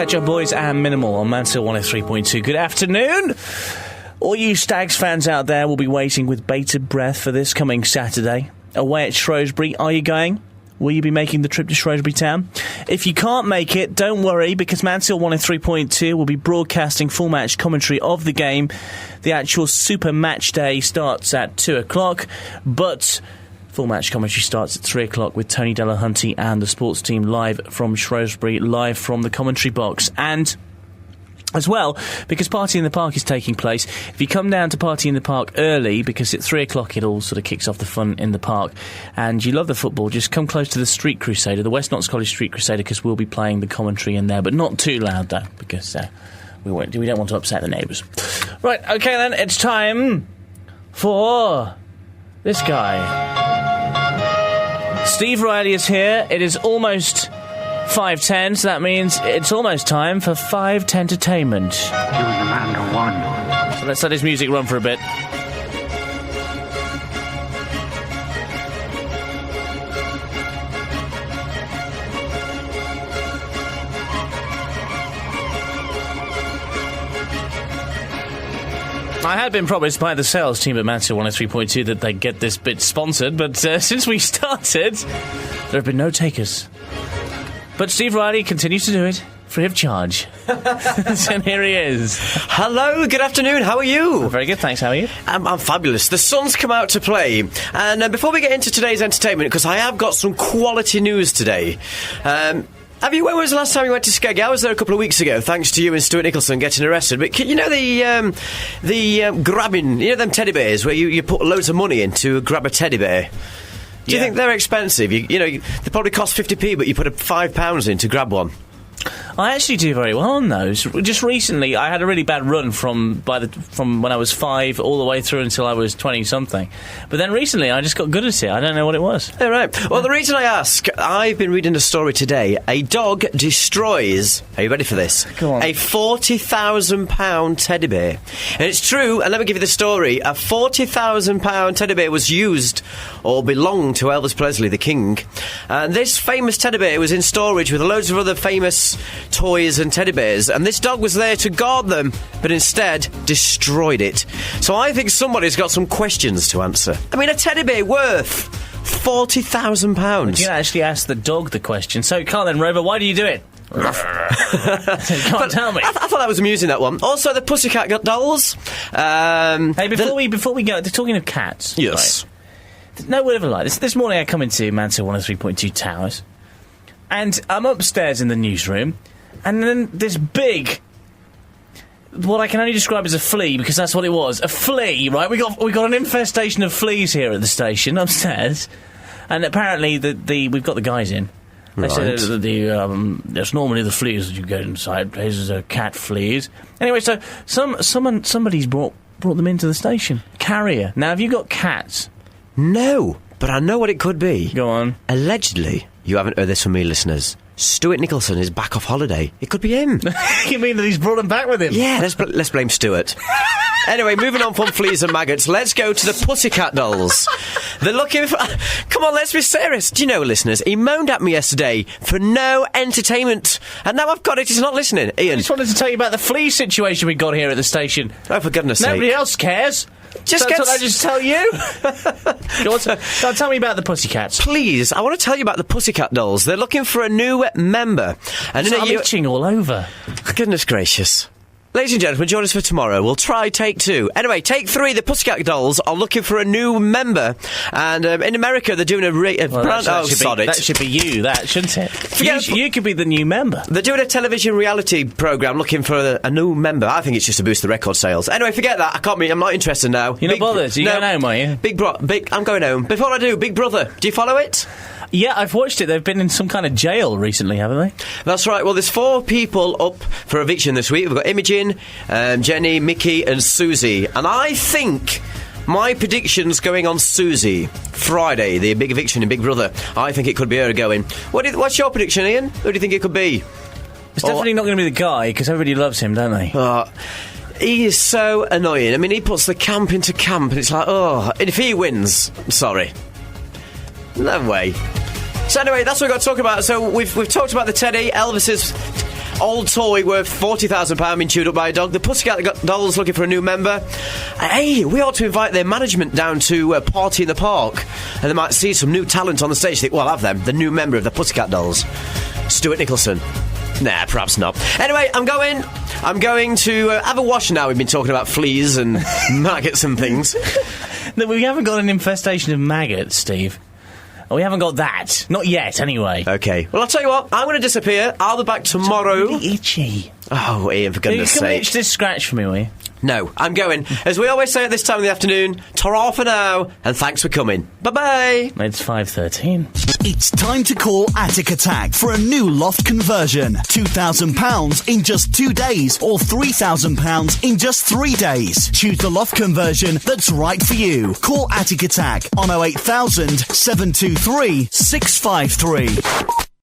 Pet Shop Boys and Minimal on Mansell 103.2. Good afternoon. All you Stags fans out there will be waiting with bated breath for this coming Saturday. Away at Shrewsbury, are you going? Will you be making the trip to Shrewsbury Town? If you can't make it, don't worry, because Mansell 103.2 will be broadcasting full match commentary of the game. The actual Super Match Day starts at 2 o'clock, but full match commentary starts at 3 o'clock with Tony Delahunty and the sports team live from Shrewsbury, live from the commentary box. And as well, because Party in the Park is taking place, if you come down to Party in the Park early, because at 3 o'clock it all sort of kicks off the fun in the park, and you love the football, just come close to the Street Crusader, the West Notts College Street Crusader, because we'll be playing the commentary in there, but not too loud though, because we don't want to upset the neighbours. Right, okay then, it's time for this guy. Steve Riley is here. It is almost 5:10, so that means it's almost time for Ten-Ter-Tainment. You and the man are one. So let's let his music run for a bit. I had been promised by the sales team at Mansell 103.2 that they'd get this bit sponsored, but since we started, there have been no takers. But Steve Riley continues to do it free of charge. And here he is. Hello, good afternoon, how are you? Very good, thanks, how are you? I'm fabulous. The sun's come out to play. And before we get into today's entertainment, because I have got some quality news today, when was the last time you went to Skeggy? I was there a couple of weeks ago, thanks to you and Stuart Nicholson getting arrested. But you know the grabbing, you know them teddy bears where you put loads of money in to grab a teddy bear? Do you think they're expensive? You know, they probably cost 50p, but you put £5 in to grab one. I actually do very well on those. Just recently, I had a really bad run from when I was 5 all the way through until I was 20-something. But then recently, I just got good at it. I don't know what it was. Oh, right. Well, the reason I ask, I've been reading a story today. A dog destroys, are you ready for this? Go on. A £40,000 teddy bear. And it's true, and let me give you the story. A £40,000 teddy bear was used, or belonged to Elvis Presley, the king. And this famous teddy bear was in storage with loads of other famous toys and teddy bears, and this dog was there to guard them, but instead destroyed it. So I think somebody's got some questions to answer. I mean, a teddy bear worth £40,000. You can actually ask the dog the question. So, Carlin Rover, why do you do it? You can't tell me. I thought that was amusing, that one. Also, the Pussycat Dolls. Hey, before we go, they're talking of cats. Yes. Right? No word of a lie. This morning I come into Mansell 103.2 Towers, and I'm upstairs in the newsroom, and then this big, what I can only describe as a flea, because that's what it was, a flea, right? We got an infestation of fleas here at the station upstairs, and apparently we've got the guys in. They said there's normally the fleas that you get inside. These are cat fleas. Anyway, so somebody's brought them into the station. Carrier. Now, have you got cats? No, but I know what it could be. Go on. Allegedly, you haven't heard this from me, listeners, Stuart Nicholson is back off holiday. It could be him. You mean that he's brought them back with him? Yeah, let's blame Stuart. Anyway, moving on from fleas and maggots, let's go to the Pussycat Dolls. They're looking for... Come on, let's be serious. Do you know, listeners, he moaned at me yesterday for no entertainment, and now I've got it, he's not listening. Ian. I just wanted to tell you about the flea situation we got here at the station. Oh, for goodness sake. Nobody else cares. That's what I just tell you. Go on, tell me about the Pussycats. Please, I want to tell you about the Pussycat Dolls. They're looking for a new member. And I'm itching all over. Goodness gracious. Ladies and gentlemen, join us for tomorrow. We'll try take 2. Anyway, take 3. The Pussycat Dolls are looking for a new member. And in America, they're doing that should be you, shouldn't it? You could be the new member. They're doing a television reality programme looking for a new member. I think it's just to boost the record sales. Anyway, forget that. I'm not interested now. You're not bothered? You're going home, are you? I'm going home. Before I do, Big Brother, do you follow it? Yeah, I've watched it. They've been in some kind of jail recently, haven't they? That's right. Well, there's 4 people up for eviction this week. We've got Imogen, Jenny, Mickey and Susie. And I think my prediction's going on Susie. Friday, the big eviction in Big Brother. I think it could be her going. What's your prediction, Ian? Who do you think it could be? It's definitely not going to be the guy, because everybody loves him, don't they? He is so annoying. I mean, he puts the camp into camp, and it's like, and if he wins, I'm sorry. No way. So anyway, that's what we've got to talk about. So we've talked about the Teddy, Elvis's old toy worth £40,000 being chewed up by a dog. The Pussycat Dolls looking for a new member. Hey, we ought to invite their management down to a party in the park, and they might see some new talent on the stage. Think, well, I'll have them, the new member of the Pussycat Dolls, Stuart Nicholson. Nah, perhaps not. Anyway, I'm going to have a wash now. We've been talking about fleas and maggots and things. No, we haven't got an infestation of maggots, Steve. We haven't got that. Not yet, anyway. Okay. Well, I'll tell you what. I'm going to disappear. I'll be back tomorrow. It's really itchy. Oh, Ian, for goodness sake. Can you itch this scratch for me, will you? No, I'm going. As we always say at this time in the afternoon, ta-ra for now, and thanks for coming. Bye-bye. It's 5:13. It's time to call Attic Attack for a new loft conversion. £2,000 in just 2 days or £3,000 in just 3 days. Choose the loft conversion that's right for you. Call Attic Attack on 08000 723 653.